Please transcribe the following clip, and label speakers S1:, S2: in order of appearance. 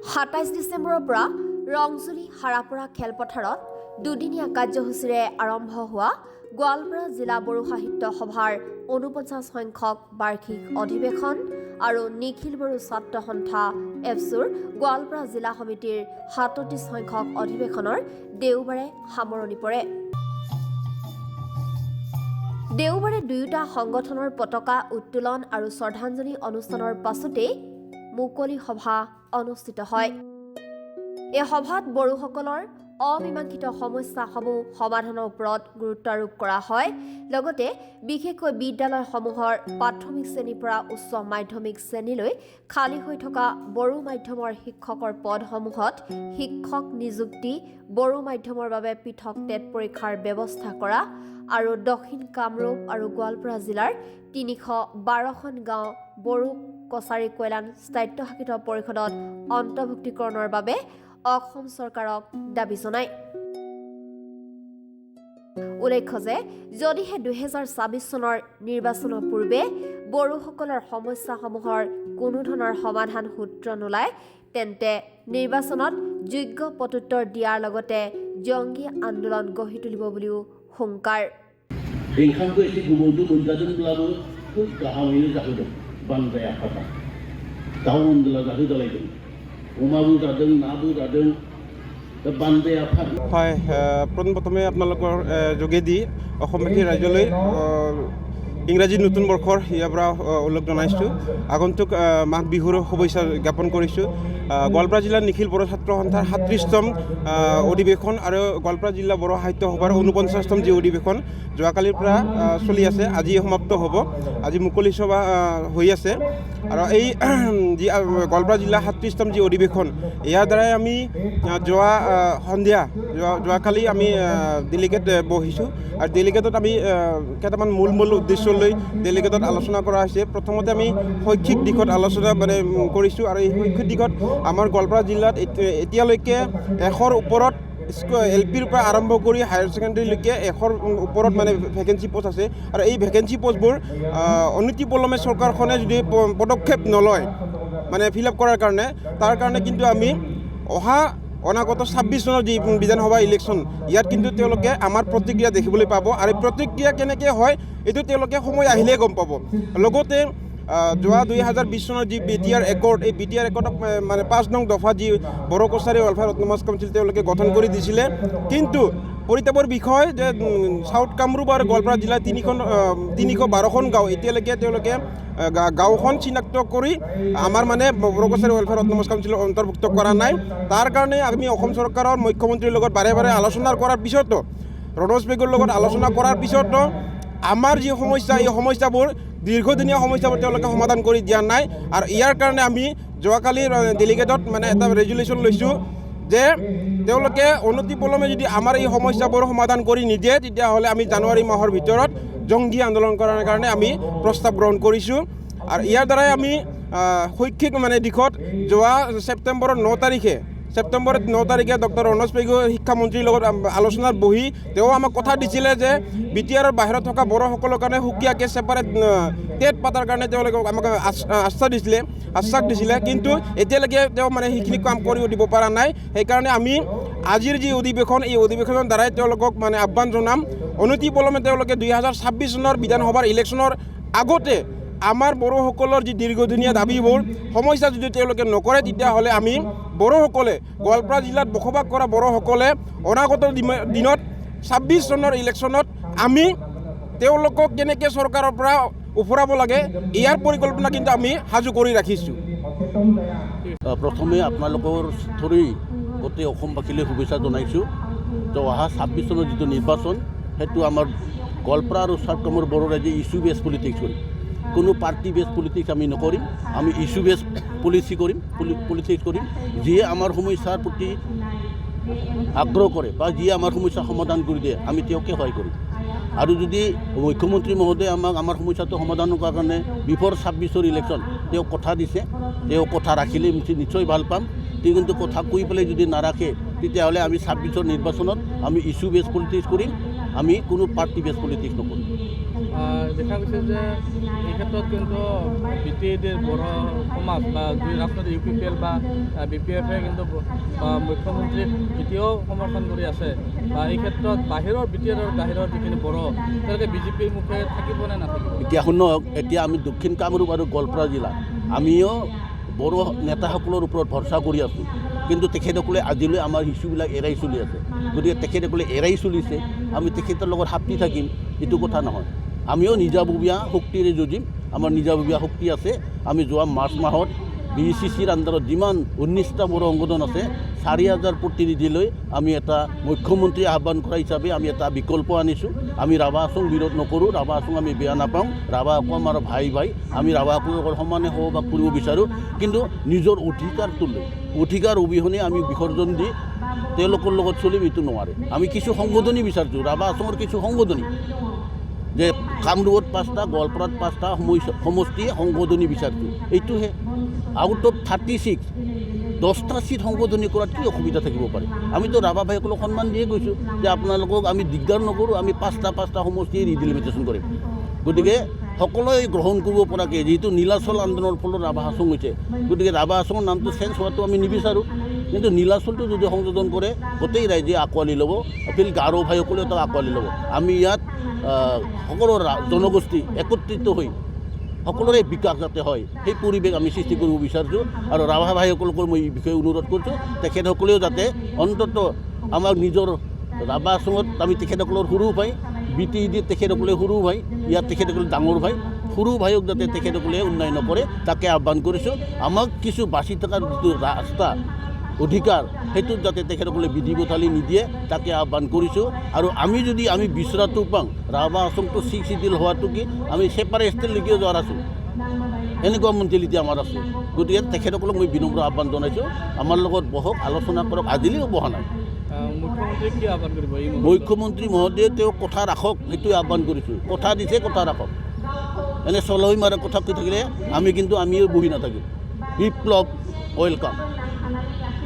S1: 27 ডিচেম্বৰৰ পৰা ৰংজুলি হাৰাপৰা খেলপথাৰত দুদিনীয়া কাৰ্যসূচীৰে আৰম্ভ হোৱা গোৱালপাৰা জিলা বড়ো সাহিত্য সভাৰ 49 সংখ্যক বাৰ্ষিক অধিৱেশন আৰু নিখিল বড়ো ছাত্ৰ সন্থা এফচুৰ গোৱালপাৰা জিলা সমিতিৰ 37 সংখ্যক অধিৱেশনৰ দেওবাৰে সামৰণি পৰে। দেওবাৰে দুয়োটা সংগঠনৰ পতাকা উত্তোলন আৰু শ্ৰদ্ধাঞ্জলি অনুষ্ঠানৰ পাছতেই মুকলি সভা অনুষ্ঠিত হয়। এই সভাত বড়োসকলৰ অমীমাংসিত সমস্যাসমূহ সমাধানৰ ওপৰত গুৰুত্ব আৰোপ কৰা হয়। লগতে বিশেষকৈ বিদ্যালয়সমূহৰ প্ৰাথমিক শ্ৰেণীৰ পৰা উচ্চ মাধ্যমিক শ্ৰেণীলৈ খালী হৈ থকা বড়ো মাধ্যমৰ শিক্ষকৰ পদসমূহত শিক্ষক নিযুক্তি, বড়ো মাধ্যমৰ বাবে পৃথক টেট পৰীক্ষাৰ ব্যৱস্থা কৰা আৰু দক্ষিণ কামৰূপ আৰু গোৱালপাৰা জিলাৰ 312খন গাঁও বড়ো কছাৰী কল্যাণ স্বায়ত্তশাসিত পৰিষদত অন্তৰ্ভুক্তিকৰণৰ বাবে অসম চৰকাৰক দাবী জনায়। উল্লেখ্য যে যদিহে 2024 চনৰ নিৰ্বাচনৰ পূৰ্বে বড়োসকলৰ সমস্যাসমূহৰ কোনো ধৰণৰ সমাধান সূত্ৰ নোলায়, তেন্তে নিৰ্বাচনত যোগ্য প্ৰত্যুত্তৰ দিয়াৰ লগতে জংগী আন্দোলন গঢ়ি তুলিব বুলিও হুংকাৰ।
S2: হয়, পোনপ্ৰথমে আপোনালোকৰ যোগেদি অসমবাসী ৰাইজলৈ ইংৰাজী নতুন বৰ্ষৰ ইয়াৰ পৰা উল্লেখ জনাইছোঁ। আগন্তুক মাঘ বিহুৰ শুভেচ্ছা জ্ঞাপন কৰিছোঁ। গোৱালপাৰা জিলাৰ নিখিল বড়ো ছাত্ৰ সন্থাৰ 37তম অধিৱেশন আৰু গোৱালপাৰা জিলা বড়ো সাহিত্য সভাৰ 49তম যি অধিৱেশন যোৱাকালিৰ পৰা চলি আছে, আজি সমাপ্ত হ'ব। আজি মুকলি সভা হৈ আছে আৰু এই যি গোৱালপাৰা জিলা 37তম যি অধিৱেশন, ইয়াৰ দ্বাৰাই আমি যোৱাকালি আমি ডেলিগেট বহিছোঁ আৰু ডেলিগেটত আমি কেইটামান মূল উদ্দেশ্য লৈ ডেলিগেটত আলোচনা কৰা হৈছে। প্ৰথমতে আমি শৈক্ষিক দিশত আলোচনা কৰিছোঁ আৰু এই শৈক্ষিক দিশত আমাৰ গোৱালপাৰা জিলাত এতিয়ালৈকে 100ৰ ওপৰত LPৰ পৰা আৰম্ভ কৰি হায়াৰ ছেকেণ্ডেৰীলৈকে 100ৰ ওপৰত ভেকেঞ্চি পষ্ট আছে আৰু এই ভেকেঞ্চি পষ্টবোৰ অনতিপলমে চৰকাৰখনে যদি পদক্ষেপ নলয় ফিল আপ কৰাৰ কাৰণে, তাৰ কাৰণে কিন্তু আমি অনাগত 26 চনৰ যি বিধানসভা ইলেকশ্যন, ইয়াত কিন্তু তেওঁলোকে আমাৰ প্ৰতিক্ৰিয়া দেখিবলৈ পাব আৰু প্ৰতিক্ৰিয়া কেনেকৈ হয় এইটো তেওঁলোকে সময় আহিলেই গম পাব। লগতে যোৱা 2020 চনৰ যি BTR একৰ্ড, এই BTR একৰ্ডক 5 নং দফা যি Bodo Kachari welfare autonomous council তেওঁলোকে গঠন কৰি দিছিলে, কিন্তু পৰিতাপৰ বিষয় যে চাউথ কামৰূপ আৰু গোৱালপাৰা জিলাৰ 312খন গাঁও এতিয়ালৈকে তেওঁলোকে গাঁওখন চিনাক্ত কৰি আমাৰ বড়ো কছাৰী ৱেলফেয়াৰ অট'নমাছ কাউন্সিলত অন্তৰ্ভুক্ত কৰা নাই। তাৰ কাৰণে আমি অসম চৰকাৰৰ মুখ্যমন্ত্ৰীৰ লগত বাৰে বাৰে আলোচনা কৰাৰ পিছতো, ৰণোজ পেগুৰ লগত আলোচনা কৰাৰ পিছতো আমাৰ যি সমস্যা, এই সমস্যাবোৰ দীৰ্ঘদিনীয়া সমস্যাবোৰ তেওঁলোকে সমাধান কৰি দিয়া নাই। আৰু ইয়াৰ কাৰণে আমি যোৱাকালি ডেলিগেটত এটা ৰেজুলেশ্যন লৈছোঁ যে তেওঁলোকে অনতিপলমে যদি আমাৰ এই সমস্যাবোৰ সমাধান কৰি নিদিয়ে, তেতিয়াহ'লে আমি জানুৱাৰী মাহৰ ভিতৰত জংগী আন্দোলন কৰাৰ কাৰণে আমি প্ৰস্তাৱ গ্ৰহণ কৰিছোঁ। আৰু ইয়াৰ দ্বাৰাই আমি শৈক্ষিক দিশত যোৱা ছেপ্টেম্বৰৰ 9 তাৰিখে ডক্টৰ ৰণোজ পেগু শিক্ষামন্ত্ৰীৰ লগত আলোচনাত বহি তেওঁ আমাক কথা দিছিলে যে BTRৰ বাহিৰত থকা বড়োসকলৰ কাৰণে সুকীয়াকৈ ছেপাৰেট টেট পাতাৰ কাৰণে তেওঁলোকে আমাক আশ্বাস দিছিলে, কিন্তু এতিয়ালৈকে তেওঁ সেইখিনি কাম কৰিও দিব পৰা নাই। সেইকাৰণে আমি আজিৰ যি অধিৱেশন, এই অধিৱেশনৰ দ্বাৰাই তেওঁলোকক আহ্বান জনাম, অনতিপলমে তেওঁলোকে 2026 চনৰ বিধানসভাৰ ইলেকশ্যনৰ আগতে আমাৰ বড়োসকলৰ যি দীৰ্ঘদিনীয়া দাবীবোৰ সমস্যা যদি তেওঁলোকে নকৰে, তেতিয়াহ'লে আমি বড়োসকলে, গোৱালপাৰা জিলাত বসবাস কৰা বড়োসকলে অনাগত দিনত 26 চনৰ ইলেকশ্যনত আমি তেওঁলোকক কেনেকৈ চৰকাৰৰ পৰা উফৰাব লাগে, ইয়াৰ পৰিকল্পনা কিন্তু আমি সাজু কৰি ৰাখিছোঁ।
S3: প্ৰথমে আপোনালোকৰ থ্ৰুই গোটেই অসমবাসীলৈ শুভেচ্ছা জনাইছোঁ। তো অহা 26 চনৰ যিটো নিৰ্বাচন, সেইটো আমাৰ গোৱালপাৰা আৰু চাউথ কামৰূপ বড়ো ৰাইজে ইছ্যু বেছ পলিটিক্স কৰিম। কোনো পাৰ্টি বেছ পলিটিক্স আমি নকৰিম, আমি ইছ্যু বেছ পলিটিক্স কৰিম। যিয়ে আমাৰ সমস্যাৰ প্ৰতি আগ্ৰহ কৰে বা যিয়ে আমাৰ সমস্যা সমাধান কৰি দিয়ে, আমি তেওঁকে সহায় কৰিম। আৰু যদি মুখ্যমন্ত্ৰী মহোদয়ে আমাৰ সমস্যাটো সমাধান কৰাৰ কাৰণে বিফৰ 26 ইলেকশ্যন তেওঁ কথা দিছে, তেওঁ কথা ৰাখিলে নিশ্চয় ভাল পাম। তেওঁ কিন্তু কথা কৈ পেলাই যদি নাৰাখে, তেতিয়াহ'লে আমি 26 নিৰ্বাচনত আমি ইছ্যু বেছ পলিটিক্স কৰিম, আমি কোনো পাৰ্টি বেছ পলিটিক্স নকৰিম।
S4: দেখা গৈছে যে এই ক্ষেত্ৰত কিন্তু BTADৰ বড়ো সমাজ বা দুই ৰাজনৈতিক UPPL বা BPF কিন্তু মুখ্যমন্ত্ৰীক এতিয়াও সমৰ্থন কৰি আছে বা এই ক্ষেত্ৰত বাহিৰৰ BTAD আৰু বাহিৰৰ যিখিনি বড়ো তেওঁলোকে BJPৰ মুখে থাকিব নে নাথাকিব?
S3: এতিয়া শুনক, এতিয়া আমি দক্ষিণ কামৰূপ আৰু গোৱালপাৰা জিলা আমিও বড়ো নেতাসকলৰ ওপৰত ভৰসা কৰি আছোঁ, কিন্তু তেখেতসকলে আজিলৈ আমাৰ ইছ্যুবিলাক এৰাই চলি আছে। গতিকে তেখেতসকলে এৰাই চলিছে, আমি তেখেতৰ লগত সাপটি থাকিম এইটো কথা নহয়। আমিও নিজাববীয়া শক্তিৰে যুঁজিম, আমাৰ নিজাববীয়া শক্তি আছে। আমি যোৱা মাৰ্চ মাহত BCCৰ আণ্ডাৰত যিমান 19টা বড়ো সংগঠন আছে 4,000 প্ৰতিনিধিলৈ আমি এটা মুখ্যমন্ত্ৰী আহ্বান কৰা হিচাপে আমি এটা বিকল্প আনিছোঁ। আমি ৰাভা আচং বিৰোধ নকৰোঁ, ৰাভা আচং আমি বেয়া নাপাওঁ, ৰাভা আকৌ আমাৰ ভাই আমি ৰাভাসকলৰ লগত সমানে সহবাস কৰিব বিচাৰোঁ। কিন্তু নিজৰ অধিকাৰটো লৈ অধিকাৰ অবিহনে আমি বিসৰ্জন দি তেওঁলোকৰ লগত চলিম এইটো নোৱাৰে। আমি কিছু সংশোধনী বিচাৰিছোঁ, ৰাভা আচঙৰ কিছু সংশোধনী যে কামৰূপত 5টা, গোৱালপাৰাত 5টা সমষ্টিয়ে সংশোধনী বিচাৰিছোঁ, এইটোহে। আউট অফ 36 10টা চিট সংশোধনী কৰাত কি অসুবিধা থাকিব পাৰে? আমিতো ৰাভা ভাইসকলক সন্মান দিয়ে গৈছোঁ যে আপোনালোকক আমি দিগদাৰ নকৰোঁ, আমি 5টা সমষ্টিয়ে ৰিডিলিমিটেশ্যন কৰিম। গতিকে সকলোৱে গ্ৰহণ কৰিব পৰাকৈ, যিহেতু নীলাচল আন্দোলনৰ ফলত ৰাভা আচং হৈছে, গতিকে ৰাভা আচঙৰ নামটো চেঞ্জ হোৱাটো আমি নিবিচাৰোঁ। কিন্তু নীলাচলটো যদি সংযোজন কৰে গোটেই ৰাইজে আঁকোৱালি ল'ব, অপিল গাৰো ভাইসকলেও তাক আঁকোৱালি ল'ব। আমি ইয়াত সকলো জনগোষ্ঠী একত্ৰিত হৈ সকলোৰে বিকাশ যাতে হয় সেই পৰিৱেশ আমি সৃষ্টি কৰিব বিচাৰিছোঁ। আৰু ৰাভা ভাইসকলক মই এই বিষয়ে অনুৰোধ কৰিছোঁ, তেখেতসকলেও যাতে অন্তত আমাৰ নিজৰ ৰাভা আচঙত আমি তেখেতসকলৰ সৰু ভাই, BTAD তেখেতসকলে সৰু ভাই, ইয়াত তেখেতসকলে ডাঙৰ ভাই, সৰু ভাইক যাতে তেখেতসকলে উন্নয়ন নকৰে তাকে আহ্বান কৰিছোঁ। আমাক কিছু বাচি থকাৰ যিটো ৰাস্তা অধিকাৰ সেইটোত যাতে তেখেতসকলে বিধি পথালি নিদিয়ে তাকে আহ্বান কৰিছোঁ। আৰু আমি বিচৰাটো পাওঁ, ৰাভা আচংটো 6 চিডিউল হোৱাটো কি আমি ছেপাৰেটলৈকে যোৱাৰ আছোঁ, এনেকুৱা মেণ্টেলিটি আমাৰ আছে। গতিকে তেখেতসকলক মই বিনম্ৰ আহ্বান জনাইছোঁ, আমাৰ লগত বহক, আলোচনা কৰক। আজিলৈও বহা নাই।
S4: মুখ্যমন্ত্ৰীক কি আহ্বান কৰিব?
S3: মুখ্যমন্ত্ৰী মহোদয়ে তেওঁ কথা ৰাখক, সেইটোৱে আহ্বান কৰিছোঁ। কথা দিছে, কথা ৰাখক। এনে চলহৈ মাৰে কথা কৈ থাকিলে আমিও বহি নাথাকিম। বিপ্লৱ ৱেলকাম।